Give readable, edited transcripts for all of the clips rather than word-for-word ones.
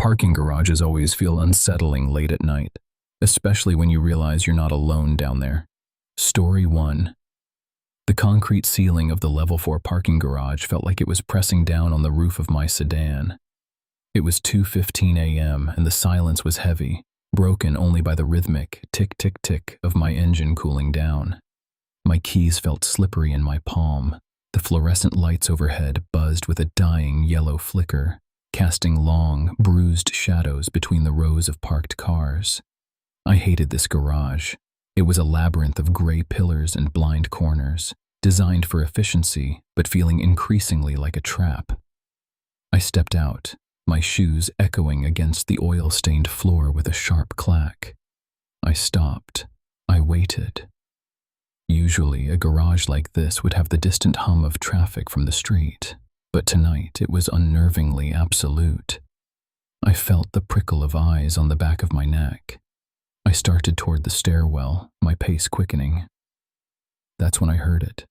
Parking garages always feel unsettling late at night, especially when you realize you're not alone down there. Story 1. The concrete ceiling of the level 4 parking garage felt like it was pressing down on the roof of my sedan. It was 2:15 a.m. and the silence was heavy, broken only by the rhythmic tick-tick-tick of my engine cooling down. My keys felt slippery in my palm. The fluorescent lights overhead buzzed with a dying yellow flicker, casting long, bruised shadows between the rows of parked cars. I hated this garage. It was a labyrinth of gray pillars and blind corners, designed for efficiency, but feeling increasingly like a trap. I stepped out, my shoes echoing against the oil-stained floor with a sharp clack. I stopped. I waited. Usually, a garage like this would have the distant hum of traffic from the street, but tonight it was unnervingly absolute. I felt the prickle of eyes on the back of my neck. I started toward the stairwell, my pace quickening. That's when I heard it.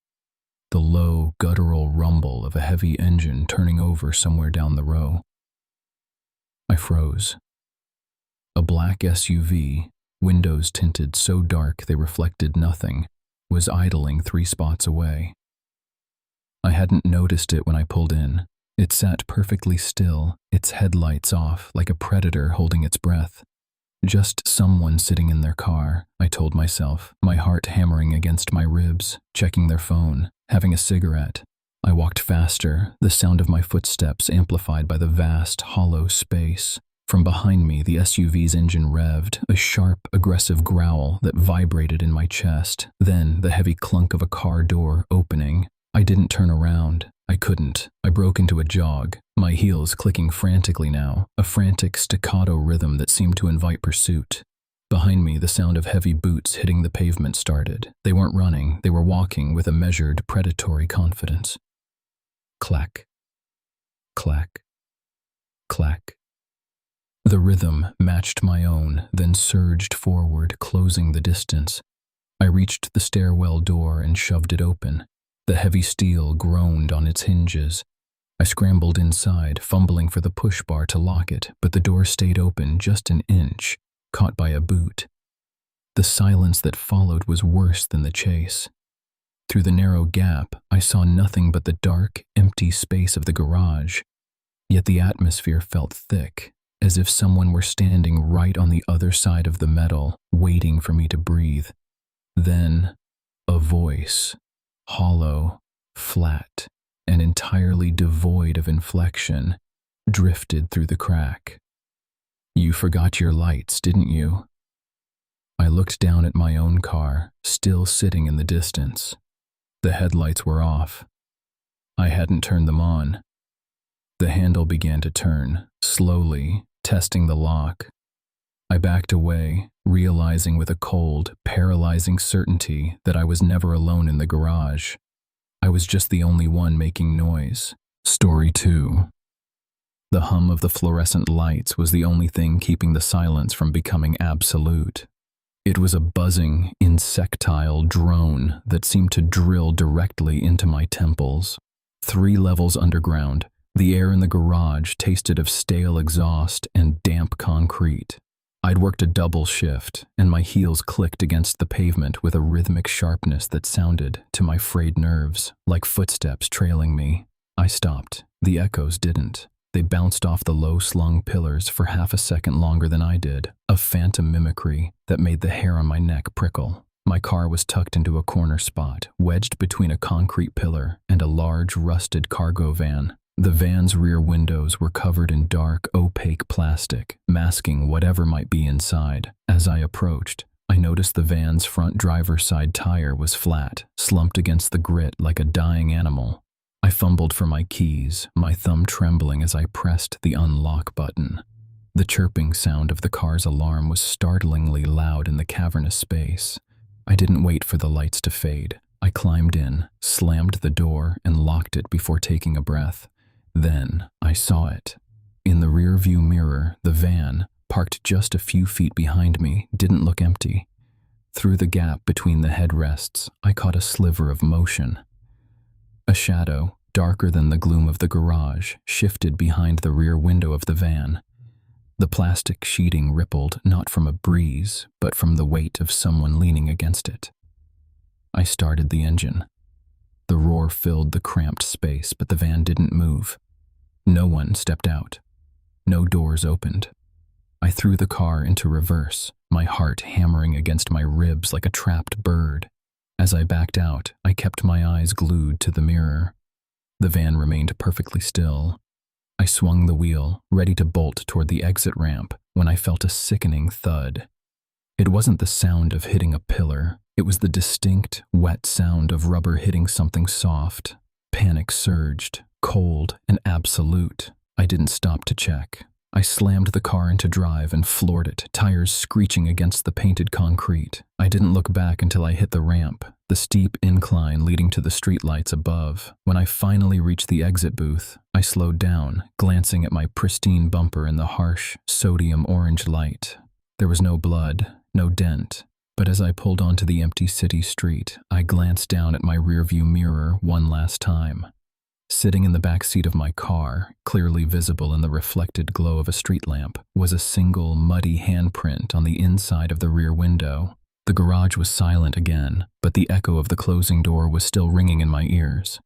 The low, guttural rumble of a heavy engine turning over somewhere down the row. I froze. A black SUV, windows tinted so dark they reflected nothing, was idling 3 spots away. I hadn't noticed it when I pulled in. It sat perfectly still, its headlights off like a predator holding its breath. Just someone sitting in their car, I told myself, my heart hammering against my ribs, checking their phone, having a cigarette. I walked faster, the sound of my footsteps amplified by the vast, hollow space. From behind me, the SUV's engine revved, a sharp, aggressive growl that vibrated in my chest, then the heavy clunk of a car door opening. I didn't turn around. I couldn't. I broke into a jog, my heels clicking frantically now, a frantic staccato rhythm that seemed to invite pursuit. Behind me, the sound of heavy boots hitting the pavement started. They weren't running, they were walking with a measured, predatory confidence. Clack. Clack. Clack. The rhythm matched my own, then surged forward, closing the distance. I reached the stairwell door and shoved it open. The heavy steel groaned on its hinges. I scrambled inside, fumbling for the push bar to lock it, but the door stayed open just an inch, caught by a boot. The silence that followed was worse than the chase. Through the narrow gap, I saw nothing but the dark, empty space of the garage. Yet the atmosphere felt thick, as if someone were standing right on the other side of the metal, waiting for me to breathe. Then, a voice, hollow, flat, and entirely devoid of inflection, drifted through the crack. "You forgot your lights, didn't you?" I looked down at my own car, still sitting in the distance. The headlights were off. I hadn't turned them on. The handle began to turn, slowly, testing the lock. I backed away, realizing with a cold, paralyzing certainty that I was never alone in the garage. I was just the only one making noise. Story 2. The hum of the fluorescent lights was the only thing keeping the silence from becoming absolute. It was a buzzing, insectile drone that seemed to drill directly into my temples. 3 levels underground, the air in the garage tasted of stale exhaust and damp concrete. I'd worked a double shift, and my heels clicked against the pavement with a rhythmic sharpness that sounded, to my frayed nerves, like footsteps trailing me. I stopped. The echoes didn't. They bounced off the low-slung pillars for half a second longer than I did, a phantom mimicry that made the hair on my neck prickle. My car was tucked into a corner spot, wedged between a concrete pillar and a large, rusted cargo van. The van's rear windows were covered in dark, opaque plastic, masking whatever might be inside. As I approached, I noticed the van's front driver's side tire was flat, slumped against the grit like a dying animal. I fumbled for my keys, my thumb trembling as I pressed the unlock button. The chirping sound of the car's alarm was startlingly loud in the cavernous space. I didn't wait for the lights to fade. I climbed in, slammed the door, and locked it before taking a breath. Then I saw it. In the rearview mirror, the van, parked just a few feet behind me, didn't look empty. Through the gap between the headrests, I caught a sliver of motion. A shadow, darker than the gloom of the garage, shifted behind the rear window of the van. The plastic sheeting rippled not from a breeze, but from the weight of someone leaning against it. I started the engine. The roar filled the cramped space, but the van didn't move. No one stepped out. No doors opened. I threw the car into reverse, my heart hammering against my ribs like a trapped bird. As I backed out, I kept my eyes glued to the mirror. The van remained perfectly still. I swung the wheel, ready to bolt toward the exit ramp, when I felt a sickening thud. It wasn't the sound of hitting a pillar. It was the distinct, wet sound of rubber hitting something soft. Panic surged, cold and absolute. I didn't stop to check. I slammed the car into drive and floored it, tires screeching against the painted concrete. I didn't look back until I hit the ramp, the steep incline leading to the streetlights above. When I finally reached the exit booth, I slowed down, glancing at my pristine bumper in the harsh, sodium orange light. There was no blood, no dent, but as I pulled onto the empty city street, I glanced down at my rearview mirror one last time. Sitting in the back seat of my car, clearly visible in the reflected glow of a street lamp, was a single, muddy handprint on the inside of the rear window. The garage was silent again, but the echo of the closing door was still ringing in my ears.